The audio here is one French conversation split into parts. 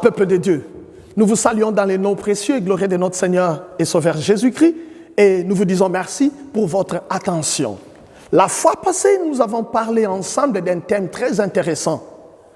Peuple de Dieu, nous vous saluons dans les noms précieux et glorieux de notre Seigneur et Sauveur Jésus-Christ et nous vous disons merci pour votre attention. La fois passée, nous avons parlé ensemble d'un thème très intéressant,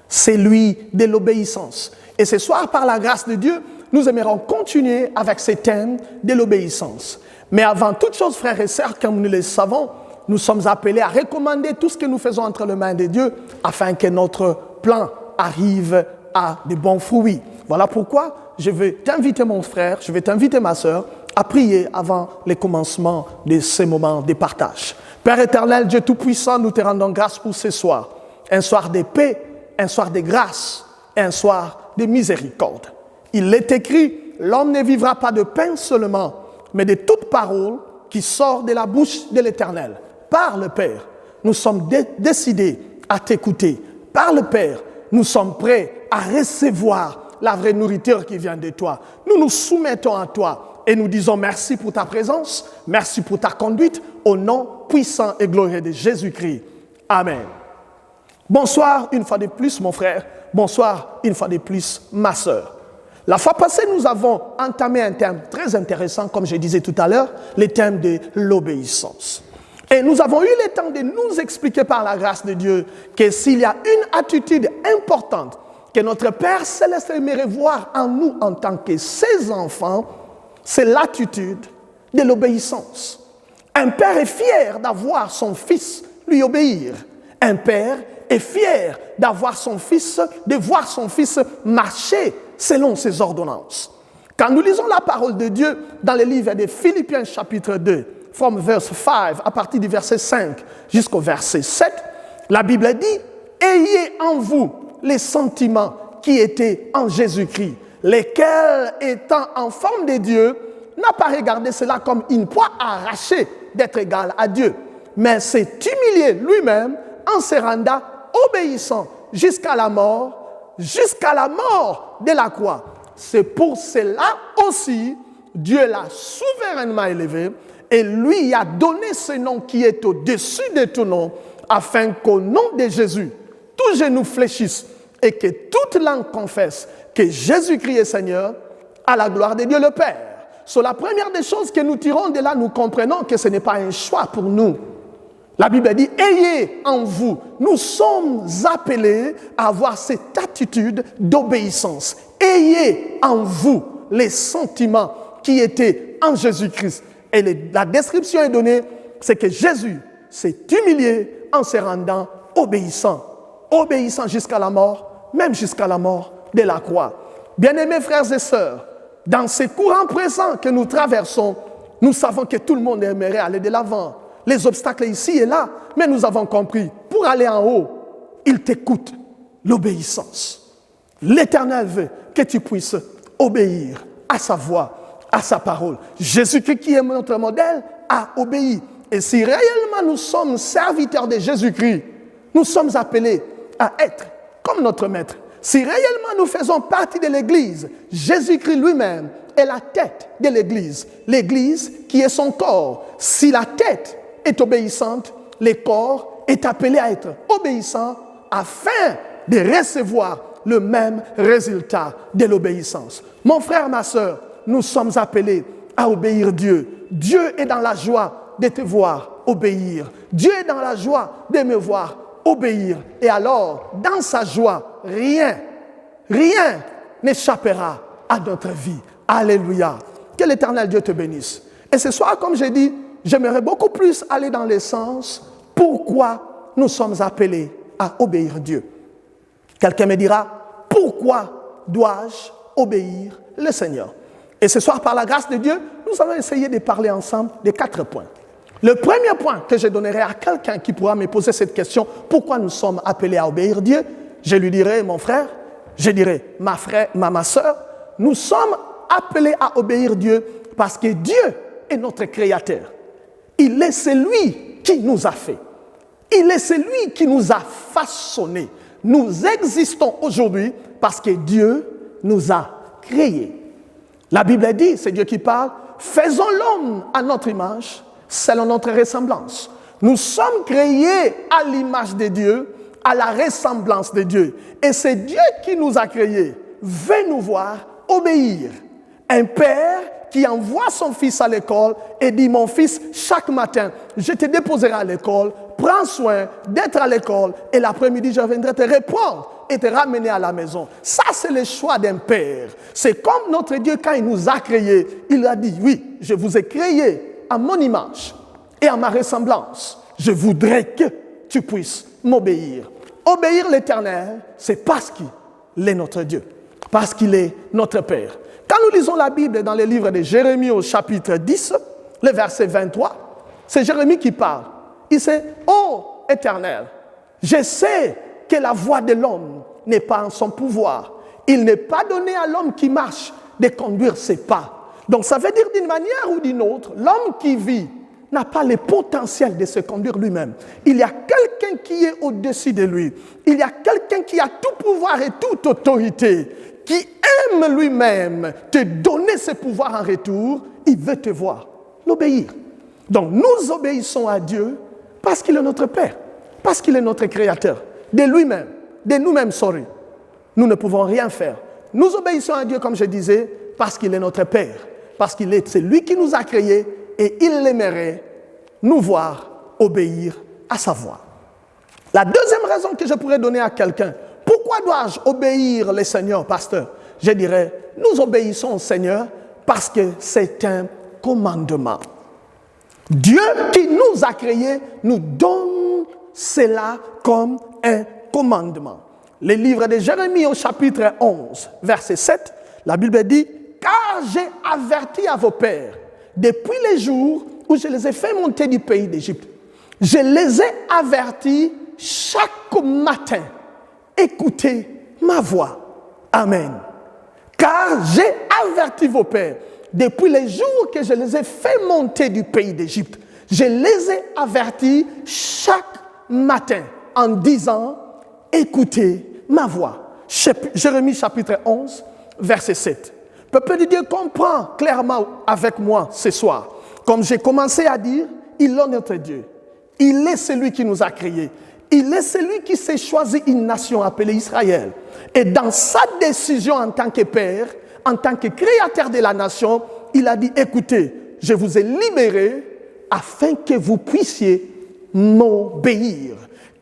celui de l'obéissance. Et ce soir, par la grâce de Dieu, nous aimerons continuer avec ce thème de l'obéissance. Mais avant toute chose, frères et sœurs, comme nous le savons, nous sommes appelés à recommander tout ce que nous faisons entre les mains de Dieu afin que notre plan arrive à de bons fruits. Voilà pourquoi je vais t'inviter mon frère, je vais t'inviter ma sœur à prier avant le commencement de ces moments de partage. Père éternel, Dieu Tout-Puissant, nous te rendons grâce pour ce soir. Un soir de paix, un soir de grâce, un soir de miséricorde. Il est écrit, l'homme ne vivra pas de pain seulement, mais de toute parole qui sort de la bouche de l'Éternel. Parle, Père, nous sommes décidés à t'écouter. Parle, Père, nous sommes prêts à recevoir la vraie nourriture qui vient de toi. Nous nous soumettons à toi et nous disons merci pour ta présence, merci pour ta conduite, au nom puissant et glorieux de Jésus-Christ. Amen. Bonsoir une fois de plus, mon frère. Bonsoir une fois de plus, ma sœur. La fois passée, nous avons entamé un thème très intéressant, comme je disais tout à l'heure, le thème de l'obéissance. Et nous avons eu le temps de nous expliquer par la grâce de Dieu que s'il y a une attitude importante que notre Père Céleste aimerait voir en nous en tant que ses enfants, c'est l'attitude de l'obéissance. Un père est fier d'avoir son fils lui obéir. Un père est fier d'avoir son fils, de voir son fils marcher selon ses ordonnances. Quand nous lisons la parole de Dieu dans le livre de Philippiens chapitre 2, from verse 5, à partir du verset 5 jusqu'au verset 7, la Bible dit « Ayez en vous les sentiments qui étaient en Jésus-Christ, lesquels, étant en forme de Dieu, n'a pas regardé cela comme une proie arrachée d'être égal à Dieu, mais s'est humilié lui-même en se rendant obéissant jusqu'à la mort de la croix. C'est pour cela aussi Dieu l'a souverainement élevé et lui a donné ce nom qui est au-dessus de tout nom, afin qu'au nom de Jésus, tout genou fléchisse et que toute langue confesse que Jésus-Christ est Seigneur, à la gloire de Dieu le Père. Sur la première des choses que nous tirons de là, nous comprenons que ce n'est pas un choix pour nous. La Bible dit, ayez en vous, nous sommes appelés à avoir cette attitude d'obéissance. Ayez en vous les sentiments qui étaient en Jésus-Christ. Et la description est donnée, c'est que Jésus s'est humilié en se rendant obéissant. Obéissant jusqu'à la mort, même jusqu'à la mort de la croix. Bien-aimés frères et sœurs, dans ces courants présents que nous traversons, nous savons que tout le monde aimerait aller de l'avant. Les obstacles ici et là, mais nous avons compris, pour aller en haut, il t'écoute, l'obéissance. L'Éternel veut que tu puisses obéir à sa voix, à sa parole. Jésus-Christ, qui est notre modèle, a obéi. Et si réellement nous sommes serviteurs de Jésus-Christ, nous sommes appelés à être comme notre Maître. Si réellement nous faisons partie de l'Église, Jésus-Christ lui-même est la tête de l'Église. L'Église qui est son corps. Si la tête est obéissante, le corps est appelé à être obéissant afin de recevoir le même résultat de l'obéissance. Mon frère, ma sœur, nous sommes appelés à obéir Dieu. Dieu est dans la joie de te voir obéir. Dieu est dans la joie de me voir obéir. Et alors, dans sa joie, rien n'échappera à notre vie. Alléluia. Que l'Éternel Dieu te bénisse. Et ce soir, comme j'ai dit, j'aimerais beaucoup plus aller dans le sens pourquoi nous sommes appelés à obéir Dieu. Quelqu'un me dira, pourquoi dois-je obéir le Seigneur? Et ce soir, par la grâce de Dieu, nous allons essayer de parler ensemble de 4 points. Le premier point que je donnerai à quelqu'un qui pourra me poser cette question, pourquoi nous sommes appelés à obéir Dieu, je lui dirai, mon frère, je dirai, ma soeur, nous sommes appelés à obéir Dieu parce que Dieu est notre Créateur. Il est celui qui nous a fait. Il est celui qui nous a façonnés. Nous existons aujourd'hui parce que Dieu nous a créés. La Bible dit, c'est Dieu qui parle, faisons l'homme à notre image, selon notre ressemblance. Nous sommes créés à l'image de Dieu, à la ressemblance de Dieu. Et c'est Dieu qui nous a créés veut nous voir obéir. Un père qui envoie son fils à l'école et dit, mon fils, chaque matin, je te déposerai à l'école, prends soin d'être à l'école et l'après-midi, je viendrai te reprendre et te ramener à la maison. Ça, c'est le choix d'un père. C'est comme notre Dieu, quand il nous a créés, il a dit, oui, je vous ai créés à mon image et à ma ressemblance. Je voudrais que tu puisses m'obéir. Obéir l'Éternel, c'est parce qu'il est notre Dieu, parce qu'il est notre Père. Quand nous lisons la Bible dans le livre de Jérémie au chapitre 10, le verset 23, c'est Jérémie qui parle. Il dit, ô Éternel, je sais que la voie de l'homme n'est pas en son pouvoir. Il n'est pas donné à l'homme qui marche de conduire ses pas. Donc ça veut dire d'une manière ou d'une autre, l'homme qui vit n'a pas le potentiel de se conduire lui-même. Il y a quelqu'un qui est au-dessus de lui. Il y a quelqu'un qui a tout pouvoir et toute autorité, qui aime lui-même te donner ce pouvoir en retour. Il veut te voir, l'obéir. Donc nous obéissons à Dieu parce qu'il est notre Père, parce qu'il est notre Créateur. De lui-même, de nous-mêmes, nous ne pouvons rien faire. Nous obéissons à Dieu, comme je disais, parce qu'il est notre Père, parce c'est lui qui nous a créés et il aimerait nous voir obéir à sa voix. La deuxième raison que je pourrais donner à quelqu'un, pourquoi dois-je obéir le Seigneur, pasteur? Je dirais, nous obéissons au Seigneur parce que c'est un commandement. Dieu qui nous a créés nous donne cela comme un commandement. Le livre de Jérémie au chapitre 11, verset 7, la Bible dit, « Car j'ai averti à vos pères, depuis les jours où je les ai fait monter du pays d'Égypte, je les ai avertis chaque matin, écoutez ma voix. Amen. Car j'ai averti vos pères, depuis les jours que je les ai fait monter du pays d'Égypte, je les ai avertis chaque matin en disant, écoutez ma voix. » Jérémie chapitre 11, verset 7. Peuple de Dieu, comprend clairement avec moi ce soir. Comme j'ai commencé à dire, il est notre Dieu. Il est celui qui nous a créés. Il est celui qui s'est choisi une nation appelée Israël. Et dans sa décision en tant que père, en tant que créateur de la nation, il a dit, écoutez, je vous ai libérés afin que vous puissiez m'obéir.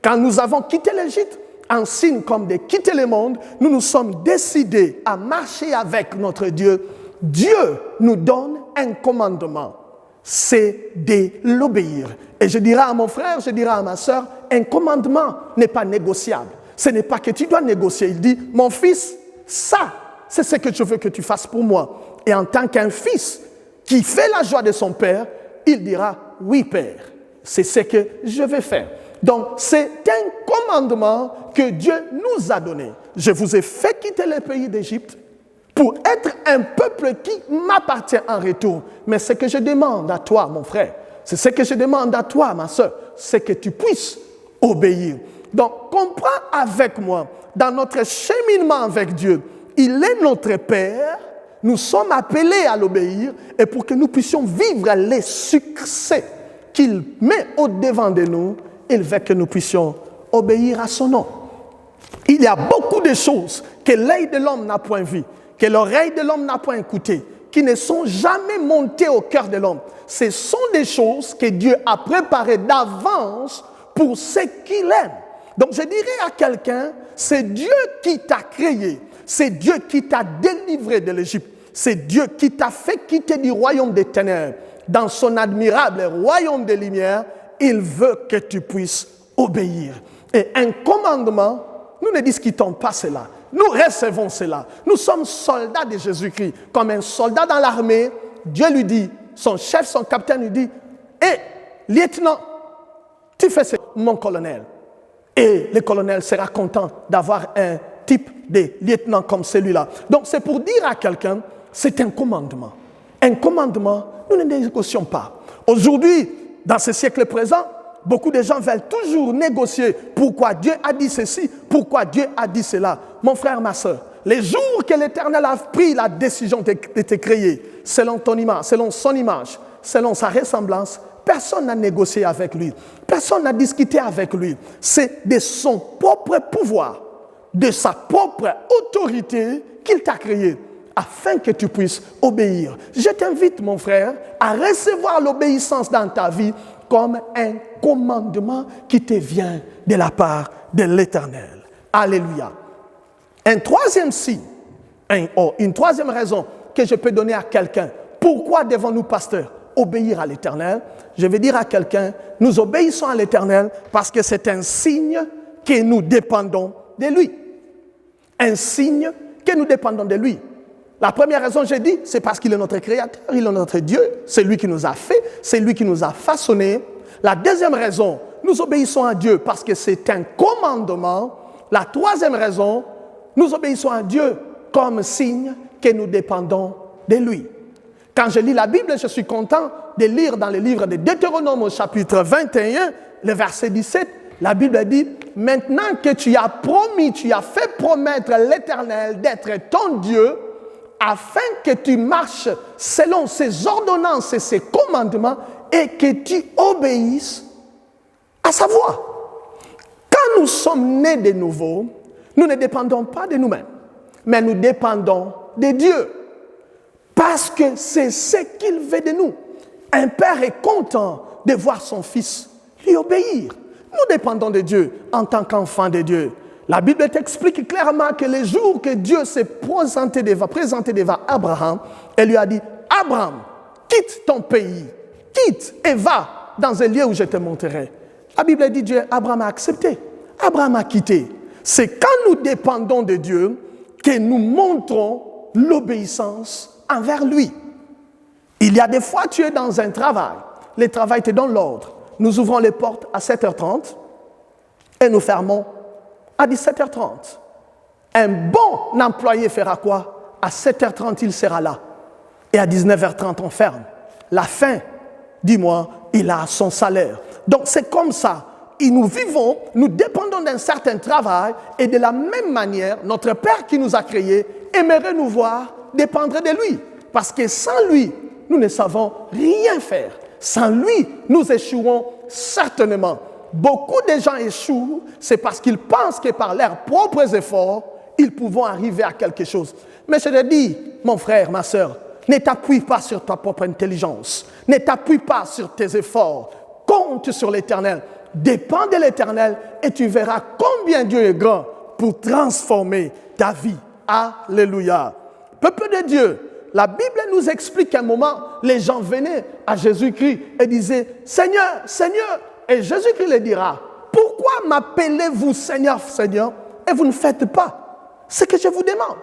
Quand nous avons quitté l'Égypte, en signe comme de quitter le monde, nous nous sommes décidés à marcher avec notre Dieu. Dieu nous donne un commandement, c'est de l'obéir. Et je dirai à mon frère, je dirai à ma soeur, un commandement n'est pas négociable. Ce n'est pas que tu dois négocier. Il dit, mon fils, ça, c'est ce que je veux que tu fasses pour moi. Et en tant qu'un fils qui fait la joie de son père, il dira, oui père, c'est ce que je vais faire. Donc, c'est un commandement que Dieu nous a donné. Je vous ai fait quitter le pays d'Égypte pour être un peuple qui m'appartient en retour. Mais ce que je demande à toi, mon frère, c'est ce que je demande à toi, ma soeur, c'est que tu puisses obéir. Donc, comprends avec moi, dans notre cheminement avec Dieu, il est notre Père, nous sommes appelés à l'obéir, et pour que nous puissions vivre les succès qu'il met au-devant de nous, il veut que nous puissions obéir à son nom. Il y a beaucoup de choses que l'œil de l'homme n'a point vues, que l'oreille de l'homme n'a point écoutées, qui ne sont jamais montées au cœur de l'homme. Ce sont des choses que Dieu a préparées d'avance pour ceux qu'il aime. Donc je dirais à quelqu'un, c'est Dieu qui t'a créé, c'est Dieu qui t'a délivré de l'Égypte, c'est Dieu qui t'a fait quitter du royaume des ténèbres dans son admirable royaume des lumières. Il veut que tu puisses obéir. Et un commandement, nous ne discutons pas cela. Nous recevons cela. Nous sommes soldats de Jésus-Christ. Comme un soldat dans l'armée, Dieu lui dit, son chef, son capitaine lui dit, « Hé, lieutenant, tu fais ce, mon colonel. » Et le colonel sera content d'avoir un type de lieutenant comme celui-là. Donc c'est pour dire à quelqu'un, c'est un commandement. Un commandement, nous ne négocions pas. Aujourd'hui, dans ce siècle présent, beaucoup de gens veulent toujours négocier pourquoi Dieu a dit ceci, pourquoi Dieu a dit cela. Mon frère, ma soeur, les jours que l'Éternel a pris la décision de te créer, selon ton image, selon son image, selon sa ressemblance, personne n'a négocié avec lui. Personne n'a discuté avec lui. C'est de son propre pouvoir de sa propre autorité qu'il t'a créé afin que tu puisses obéir. Je t'invite, mon frère, à recevoir l'obéissance dans ta vie comme un commandement qui te vient de la part de l'Éternel. Alléluia. Un troisième signe, une troisième raison que je peux donner à quelqu'un. Pourquoi devons-nous, pasteurs, obéir à l'Éternel? Je vais dire à quelqu'un, nous obéissons à l'Éternel parce que c'est un signe que nous dépendons de lui. Un signe que nous dépendons de lui. La première raison, j'ai dit, c'est parce qu'il est notre créateur, il est notre Dieu, c'est lui qui nous a fait, c'est lui qui nous a façonnés. La deuxième raison, nous obéissons à Dieu parce que c'est un commandement. La troisième raison, nous obéissons à Dieu comme signe que nous dépendons de lui. Quand je lis la Bible, je suis content de lire dans le livre de Deutéronome au chapitre 21, le verset 17, la Bible dit, maintenant que tu as promis, tu as fait promettre l'Éternel d'être ton Dieu, afin que tu marches selon ses ordonnances et ses commandements et que tu obéisses à sa voix. Quand nous sommes nés de nouveau, nous ne dépendons pas de nous-mêmes, mais nous dépendons de Dieu. Parce que c'est ce qu'il veut de nous. Un père est content de voir son fils lui obéir. Nous dépendons de Dieu en tant qu'enfants de Dieu. La Bible t'explique clairement que le jour que Dieu s'est présenté devant Abraham, elle lui a dit, Abraham, quitte ton pays, quitte et va dans un lieu où je te montrerai. La Bible dit, Abraham a accepté, Abraham a quitté. C'est quand nous dépendons de Dieu que nous montrons l'obéissance envers lui. Il y a des fois, tu es dans un travail, le travail te donne l'ordre. Nous ouvrons les portes à 7h30 et nous fermons à 17h30. Un bon employé fera quoi? À 7h30, il sera là. Et à 19h30, on ferme. La fin du mois, il a son salaire. Donc, c'est comme ça. Et nous vivons, nous dépendons d'un certain travail. Et de la même manière, notre Père qui nous a créés aimerait nous voir dépendre de lui. Parce que sans lui, nous ne savons rien faire. Sans lui, nous échouerons certainement. Beaucoup de gens échouent, c'est parce qu'ils pensent que par leurs propres efforts, ils pourront arriver à quelque chose. Mais je te dis, mon frère, ma soeur, ne t'appuie pas sur ta propre intelligence. Ne t'appuie pas sur tes efforts. Compte sur l'Éternel. Dépends de l'Éternel et tu verras combien Dieu est grand pour transformer ta vie. Alléluia. Peuple de Dieu, la Bible nous explique qu'à un moment, les gens venaient à Jésus-Christ et disaient, Seigneur, Seigneur. Et Jésus-Christ leur dira, pourquoi m'appelez-vous Seigneur, Seigneur, et vous ne faites pas ce que je vous demande?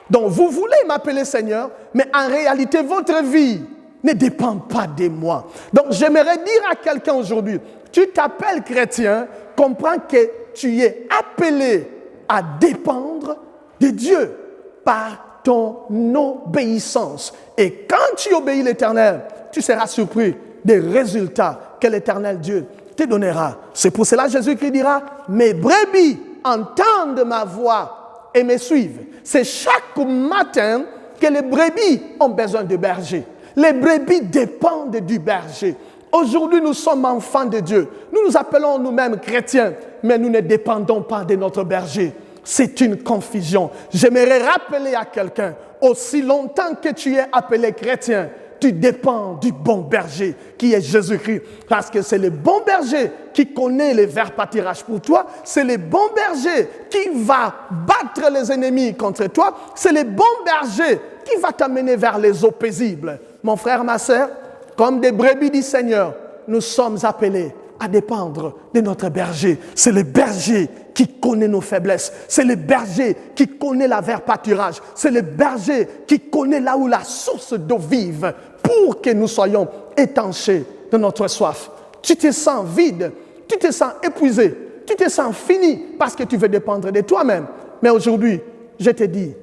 Donc vous voulez m'appeler Seigneur, mais en réalité, votre vie ne dépend pas de moi. Donc j'aimerais dire à quelqu'un aujourd'hui, tu t'appelles chrétien, comprends que tu es appelé à dépendre de Dieu par ton obéissance. Et quand tu obéis l'Éternel, tu seras surpris des résultats que l'Éternel Dieu te donnera. C'est pour cela que Jésus-Christ dira, mes brebis entendent ma voix et me suivent. C'est chaque matin que les brebis ont besoin de berger. Les brebis dépendent du berger. Aujourd'hui, nous sommes enfants de Dieu. Nous nous appelons nous-mêmes chrétiens, mais nous ne dépendons pas de notre berger. C'est une confusion. J'aimerais rappeler à quelqu'un, aussi longtemps que tu es appelé chrétien, tu dépends du bon berger qui est Jésus-Christ. Parce que c'est le bon berger qui connaît les verts pâtirages pour toi. C'est le bon berger qui va battre les ennemis contre toi. C'est le bon berger qui va t'amener vers les eaux paisibles. Mon frère, ma sœur, comme des brebis du Seigneur, nous sommes appelés à dépendre de notre berger. C'est le berger qui connaît nos faiblesses. C'est le berger qui connaît la vert pâturage. C'est le berger qui connaît là où la source d'eau vive pour que nous soyons étanchés de notre soif. Tu te sens vide, tu te sens épuisé, tu te sens fini parce que tu veux dépendre de toi-même. Mais aujourd'hui, je te dis,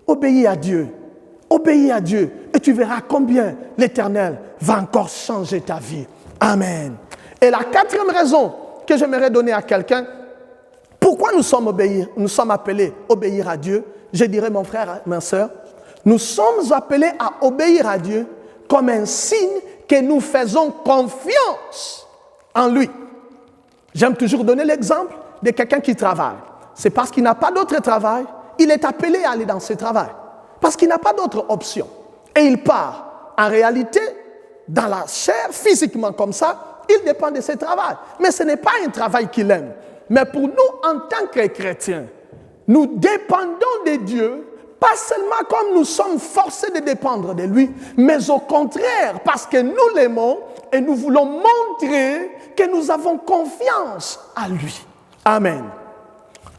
obéis à Dieu. Obéis à Dieu et tu verras combien l'Éternel va encore changer ta vie. Amen. Et la quatrième raison que j'aimerais donner à quelqu'un, pourquoi nous sommes appelés à obéir à Dieu, je dirais mon frère, ma soeur, nous sommes appelés à obéir à Dieu comme un signe que nous faisons confiance en lui. J'aime toujours donner l'exemple de quelqu'un qui travaille. c'est parce qu'il n'a pas d'autre travail. Il est appelé à aller dans ce travail. Parce qu'il n'a pas d'autre option. Et il part. En réalité, dans la chair, physiquement comme ça, il dépend de ce travail. Mais ce n'est pas un travail qu'il aime. Mais pour nous, en tant que chrétiens, nous dépendons de Dieu, pas seulement comme nous sommes forcés de dépendre de lui, mais au contraire, parce que nous l'aimons et nous voulons montrer que nous avons confiance à lui. Amen.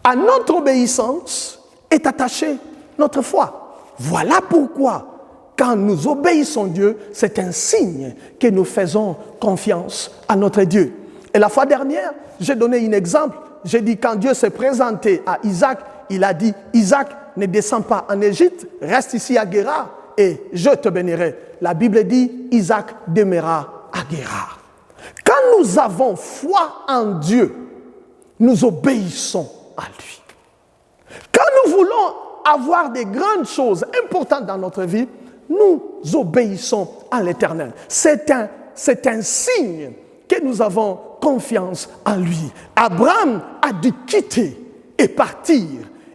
À notre obéissance est attachée notre foi. Voilà pourquoi, quand nous obéissons Dieu, c'est un signe que nous faisons confiance à notre Dieu. Et la fois dernière, j'ai donné un exemple. J'ai dit, quand Dieu s'est présenté à Isaac, il a dit, Isaac, ne descends pas en Égypte, reste ici à Guérar et je te bénirai. La Bible dit, Isaac demeura à Guérar. Quand nous avons foi en Dieu, nous obéissons à lui. Quand nous voulons avoir des grandes choses importantes dans notre vie, nous obéissons à l'Éternel. C'est un signe que nous avons confiance en lui. Abraham a dû quitter et partir.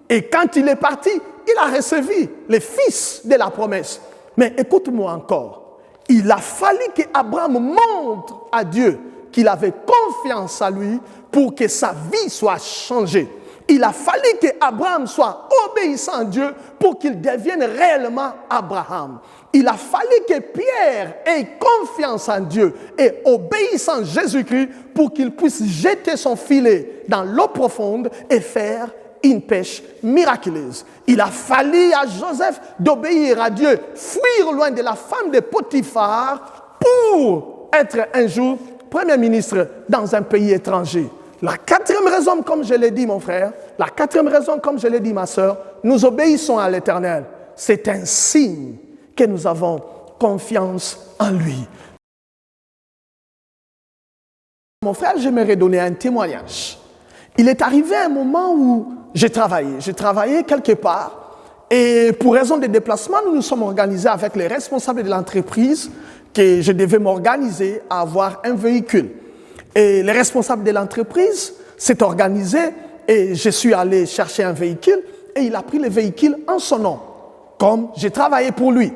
Et quand il est parti, il a recevé les fils de la promesse. Mais écoute-moi encore. Il a fallu qu'Abraham montre à Dieu qu'il avait confiance en lui pour que sa vie soit changée. Il a fallu qu'Abraham soit obéissant à Dieu pour qu'il devienne réellement Abraham. Il a fallu que Pierre ait confiance en Dieu et obéissant à Jésus-Christ pour qu'il puisse jeter son filet dans l'eau profonde et faire une pêche miraculeuse. Il a fallu à Joseph d'obéir à Dieu, fuir loin de la femme de Potiphar pour être un jour premier ministre dans un pays étranger. La quatrième raison, comme je l'ai dit mon frère, la quatrième raison, comme je l'ai dit ma sœur, nous obéissons à l'Éternel. C'est un signe que nous avons confiance en lui. Mon frère, j'aimerais donner un témoignage. Il est arrivé un moment où j'ai travaillé quelque part et pour raison de déplacement, nous nous sommes organisés avec les responsables de l'entreprise que je devais m'organiser à avoir un véhicule. Et les responsables de l'entreprise s'est organisé et je suis allé chercher un véhicule et il a pris le véhicule en son nom, comme j'ai travaillé pour lui.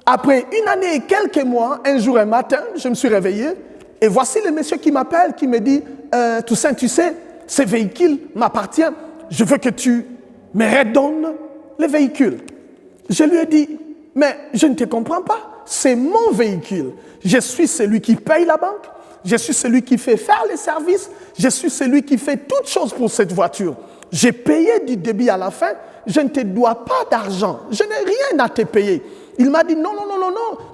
Après une année et quelques mois, un jour, un matin, je me suis réveillé et voici le monsieur qui m'appelle, qui me dit « Toussaint, tu sais, ce véhicule m'appartient, je veux que tu me redonnes le véhicule. » Je lui ai dit « Mais je ne te comprends pas, c'est mon véhicule. Je suis celui qui paye la banque, je suis celui qui fait faire les services, je suis celui qui fait toutes choses pour cette voiture. J'ai payé du début à la fin, je ne te dois pas d'argent, je n'ai rien à te payer. » Il m'a dit non,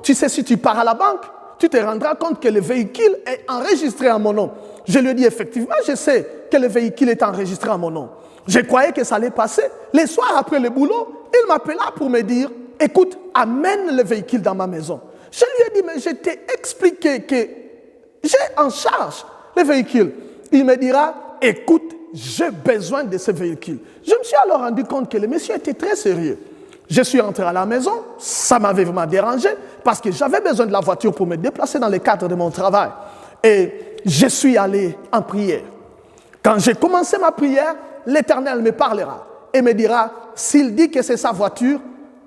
tu sais, si tu pars à la banque, tu te rendras compte que le véhicule est enregistré en mon nom. Je lui ai dit effectivement, je sais que le véhicule est enregistré en mon nom. Je croyais que ça allait passer. Les soirs après le boulot, il m'appela pour me dire, écoute, amène le véhicule dans ma maison. Je lui ai dit, mais je t'ai expliqué que j'ai en charge le véhicule. Il me dira, écoute, j'ai besoin de ce véhicule. Je me suis alors rendu compte que le monsieur était très sérieux. Je suis entré à la maison, ça m'avait vraiment dérangé parce que j'avais besoin de la voiture pour me déplacer dans le cadre de mon travail. Et je suis allé en prière. Quand j'ai commencé ma prière, l'Éternel me parlera et me dira, s'il dit que c'est sa voiture,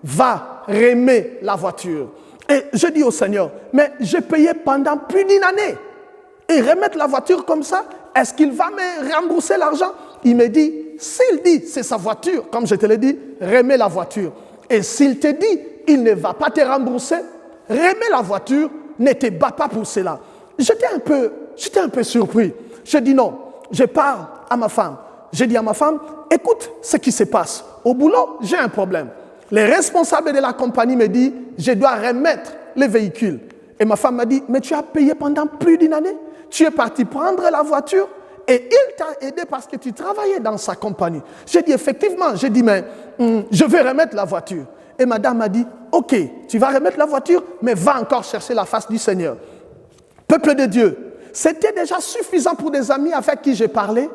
va remettre la voiture. Et je dis au Seigneur, mais j'ai payé pendant plus d'une année. Et remettre la voiture comme ça, est-ce qu'il va me rembourser l'argent? Il me dit, s'il dit c'est sa voiture, comme je te l'ai dit, remets la voiture. Et s'il te dit, il ne va pas te rembourser, remets la voiture, ne te bats pas pour cela. J'étais un peu surpris. Je dis non, je parle à ma femme. J'ai dit à ma femme, écoute ce qui se passe. Au boulot, j'ai un problème. Les responsables de la compagnie me disent, je dois remettre les véhicules. Et ma femme m'a dit, mais tu as payé pendant plus d'une année. Tu es parti prendre la voiture et il t'a aidé parce que tu travaillais dans sa compagnie. J'ai dit effectivement, j'ai dit, mais je vais remettre la voiture. Et madame m'a dit, ok, tu vas remettre la voiture, mais va encore chercher la face du Seigneur. Peuple de Dieu, c'était déjà suffisant pour des amis avec qui j'ai parlé,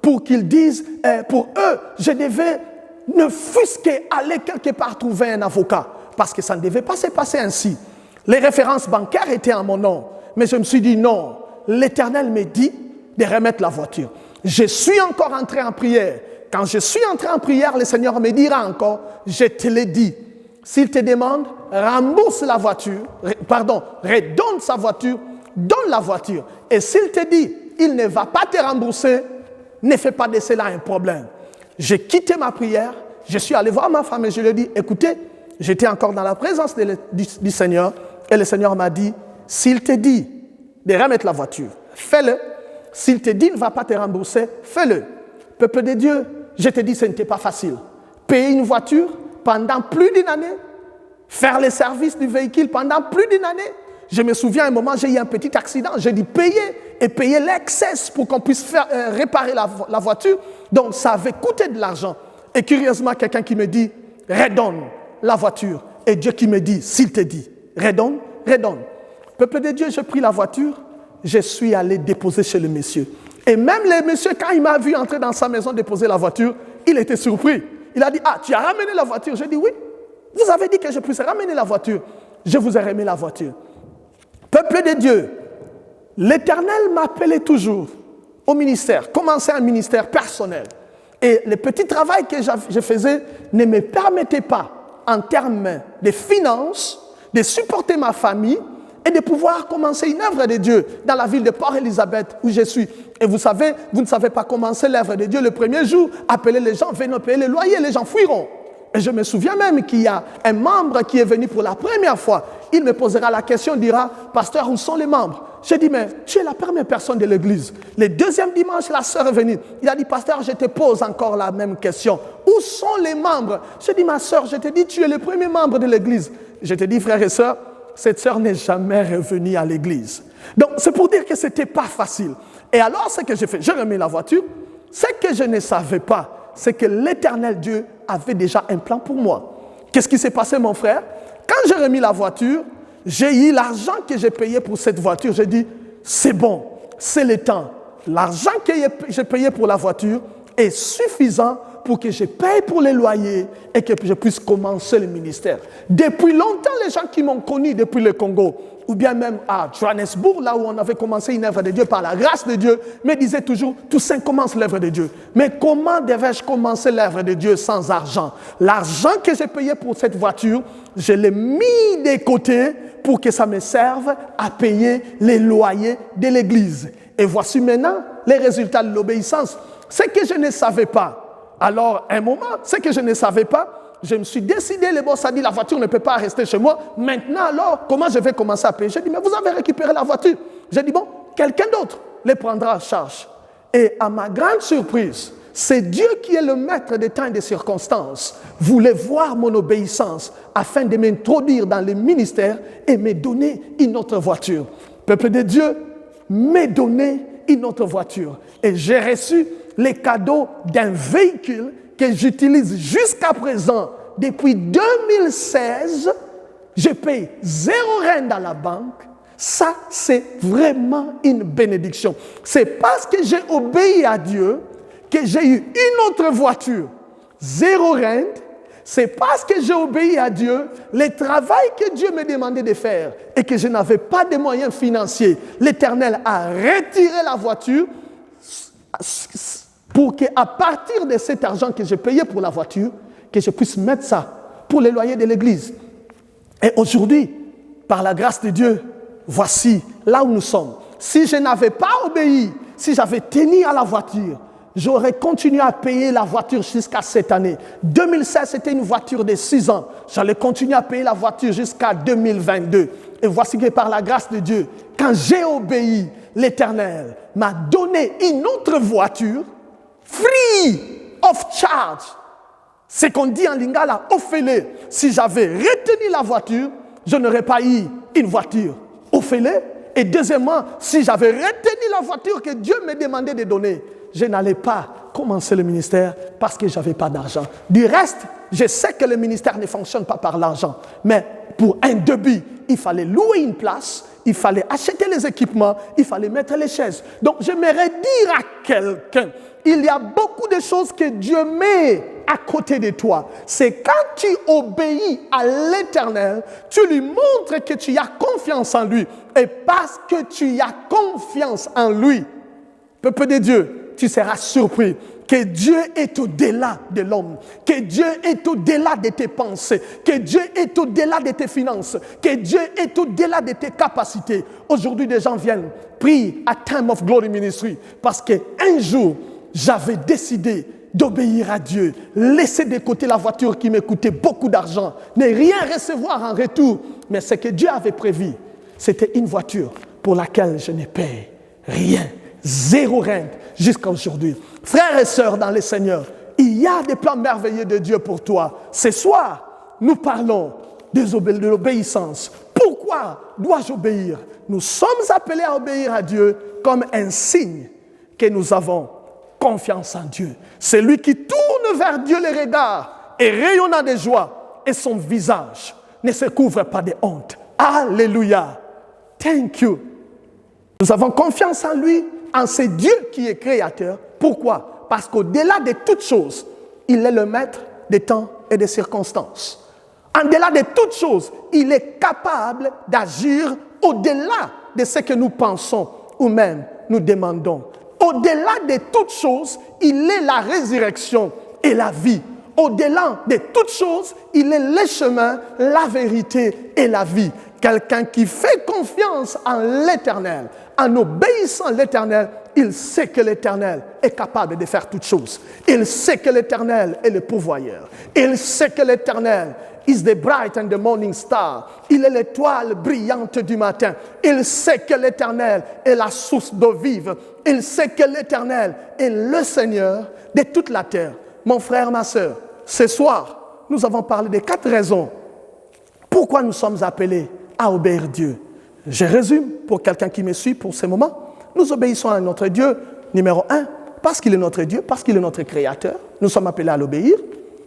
pour qu'ils disent, pour eux, je devais ne fût-ce qu'aller quelque part trouver un avocat, parce que ça ne devait pas se passer ainsi. Les références bancaires étaient en mon nom, mais je me suis dit non, l'Éternel me dit de remettre la voiture. Je suis encore entré en prière. quand je suis entré en prière, le Seigneur me dira encore, je te l'ai dit. S'il te demande, rembourse la voiture, redonne sa voiture, donne la voiture. Et s'il te dit, il ne va pas te rembourser, ne fais pas de cela un problème. J'ai quitté ma prière, je suis allé voir ma femme et je lui ai dit, écoutez, j'étais encore dans la présence du Seigneur et le Seigneur m'a dit, s'il te dit de remettre la voiture, fais-le. S'il te dit, il ne va pas te rembourser, fais-le. Peuple de Dieu, je te dis, ce n'était pas facile. Payer une voiture pendant plus d'une année, faire les services du véhicule pendant plus d'une année. Je me souviens, à un moment, j'ai eu un petit accident. J'ai dû payer l'excès pour qu'on puisse réparer la voiture. Donc, ça avait coûté de l'argent. Et curieusement, quelqu'un qui me dit, redonne la voiture. Et Dieu qui me dit, s'il te dit, redonne. Peuple de Dieu, j'ai pris la voiture, je suis allé déposer chez le monsieur. Et même le monsieur, quand il m'a vu entrer dans sa maison déposer la voiture, il était surpris. Il a dit, ah, tu as ramené la voiture? J'ai dit, oui. Vous avez dit que je puisse ramener la voiture. Je vous ai remis la voiture. Peuple de Dieu, l'Éternel m'appelait toujours au ministère, commencer un ministère personnel. Et le petit travail que je faisais ne me permettait pas, en termes de finances, de supporter ma famille et de pouvoir commencer une œuvre de Dieu dans la ville de Port-Élisabeth où je suis. Et vous savez, vous ne savez pas commencer l'œuvre de Dieu le premier jour, appeler les gens, venez payer les loyers, les gens fuiront. Et je me souviens même qu'il y a un membre qui est venu pour la première fois. Il me posera la question, dira, pasteur, où sont les membres? J'ai dit, mais tu es la première personne de l'église. Le deuxième dimanche, la sœur est venue. Il a dit, pasteur, je te pose encore la même question. Où sont les membres? J'ai dit, ma sœur, je te dis, tu es le premier membre de l'église. Je te dis, frères et sœurs, cette sœur n'est jamais revenue à l'église. Donc, c'est pour dire que ce n'était pas facile. Et alors, ce que j'ai fait, j'ai remis la voiture. Ce que je ne savais pas, c'est que l'Éternel Dieu avait déjà un plan pour moi. Qu'est-ce qui s'est passé, mon frère? Quand j'ai remis la voiture, j'ai eu l'argent que j'ai payé pour cette voiture. J'ai dit, c'est bon, c'est le temps. L'argent que j'ai payé pour la voiture est suffisant pour que je paye pour les loyers et que je puisse commencer le ministère. Depuis longtemps, les gens qui m'ont connu depuis le Congo, ou bien même à Johannesburg, là où on avait commencé une œuvre de Dieu par la grâce de Dieu, me disaient toujours, Toussaint, commence l'œuvre de Dieu. Mais comment devais-je commencer l'œuvre de Dieu sans argent? L'argent que j'ai payé pour cette voiture, je l'ai mis de côté pour que ça me serve à payer les loyers de l'église. Et voici maintenant les résultats de l'obéissance. Ce que je ne savais pas. Alors, un moment, ce que je ne savais pas, je me suis décidé, le boss a dit, la voiture ne peut pas rester chez moi. Maintenant, alors, comment je vais commencer à payer? J'ai dit, mais vous avez récupéré la voiture. J'ai dit, bon, quelqu'un d'autre les prendra en charge. Et à ma grande surprise, c'est Dieu qui est le maître des temps et des circonstances, voulait voir mon obéissance afin de m'introduire dans le ministère et me donner une autre voiture. Peuple de Dieu, me donner une autre voiture. Et j'ai reçu les cadeaux d'un véhicule que j'utilise jusqu'à présent. Depuis 2016, je paye 0 rente dans la banque. Ça, c'est vraiment une bénédiction. C'est parce que j'ai obéi à Dieu que j'ai eu une autre voiture. 0 rente. C'est parce que j'ai obéi à Dieu, le travail que Dieu me demandait de faire et que je n'avais pas de moyens financiers, l'Éternel a retiré la voiture pour qu'à partir de cet argent que j'ai payé pour la voiture, que je puisse mettre ça pour les loyers de l'église. Et aujourd'hui, par la grâce de Dieu, voici là où nous sommes. Si je n'avais pas obéi, si j'avais tenu à la voiture, j'aurais continué à payer la voiture jusqu'à cette année. 2016, c'était une voiture de 6 ans. J'allais continuer à payer la voiture jusqu'à 2022. Et voici que par la grâce de Dieu, quand j'ai obéi, l'Éternel m'a donné une autre voiture, free of charge. C'est qu'on dit en lingala, offrez-le. Si j'avais retenu la voiture, je n'aurais pas eu une voiture. Offrez-le. Et deuxièmement, si j'avais retenu la voiture que Dieu me demandait de donner, je n'allais pas commencer le ministère parce que je n'avais pas d'argent. Du reste, je sais que le ministère ne fonctionne pas par l'argent. Mais pour un début, il fallait louer une place, il fallait acheter les équipements, il fallait mettre les chaises. Donc, j'aimerais dire à quelqu'un, il y a beaucoup de choses que Dieu met à côté de toi. C'est quand tu obéis à l'Éternel, tu lui montres que tu as confiance en lui. Et parce que tu as confiance en lui, peuple de Dieu, tu seras surpris. que Dieu est au-delà de l'homme, que Dieu est au-delà de tes pensées, que Dieu est au-delà de tes finances, que Dieu est au-delà de tes capacités. Aujourd'hui, des gens viennent prier à Time of Glory Ministry parce qu'un jour, j'avais décidé d'obéir à Dieu, laisser de côté la voiture qui me coûtait beaucoup d'argent, ne rien recevoir en retour. Mais ce que Dieu avait prévu, c'était une voiture pour laquelle je ne paie rien, zéro rente jusqu'à aujourd'hui. Frères et sœurs dans le Seigneur, il y a des plans merveilleux de Dieu pour toi. Ce soir, nous parlons de l'obéissance. Pourquoi dois-je obéir? Nous sommes appelés à obéir à Dieu comme un signe que nous avons confiance en Dieu. C'est lui qui tourne vers Dieu les regards et rayonnant de joie, et son visage ne se couvre pas de honte. Alléluia. Thank you. Nous avons confiance en lui, en ce Dieu qui est créateur. Pourquoi? Parce qu'au-delà de toutes choses, il est le maître des temps et des circonstances. En-delà de toutes choses, il est capable d'agir au-delà de ce que nous pensons ou même nous demandons. Au-delà de toutes choses, il est la résurrection et la vie. Au-delà de toutes choses, il est le chemin, la vérité et la vie. Quelqu'un qui fait confiance en l'Éternel, en obéissant à l'Éternel, il sait que l'Éternel est capable de faire toutes choses. Il sait que l'Éternel est le pourvoyeur. Il sait que l'Éternel is the bright and the morning star. Il est l'étoile brillante du matin. Il sait que l'Éternel est la source d'eau vive. Il sait que l'Éternel est le Seigneur de toute la terre. Mon frère, ma sœur, ce soir, nous avons parlé de 4 raisons pourquoi nous sommes appelés à obéir Dieu. Je résume pour quelqu'un qui me suit pour ce moment. Nous obéissons à notre Dieu, numéro 1, parce qu'il est notre Dieu, parce qu'il est notre Créateur. Nous sommes appelés à l'obéir.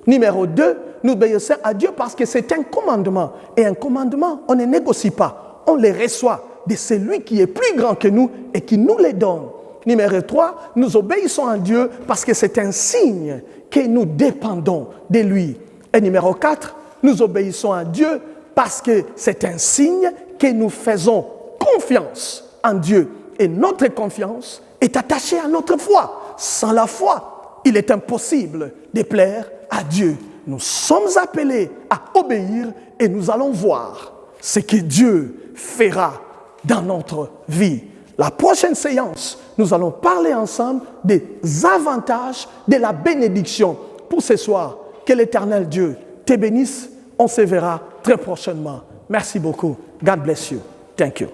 Numéro 2, nous obéissons à Dieu parce que c'est un commandement. Et un commandement, on ne négocie pas. On le reçoit de celui qui est plus grand que nous et qui nous les donne. Numéro 3, nous obéissons à Dieu parce que c'est un signe que nous dépendons de lui. Et numéro 4, nous obéissons à Dieu parce que c'est un signe que nous faisons confiance en Dieu. Et notre confiance est attachée à notre foi. Sans la foi, il est impossible de plaire à Dieu. Nous sommes appelés à obéir et nous allons voir ce que Dieu fera dans notre vie. La prochaine séance, nous allons parler ensemble des avantages de la bénédiction. Pour ce soir, que l'Éternel Dieu te bénisse. On se verra très prochainement. Merci beaucoup. God bless you. Thank you.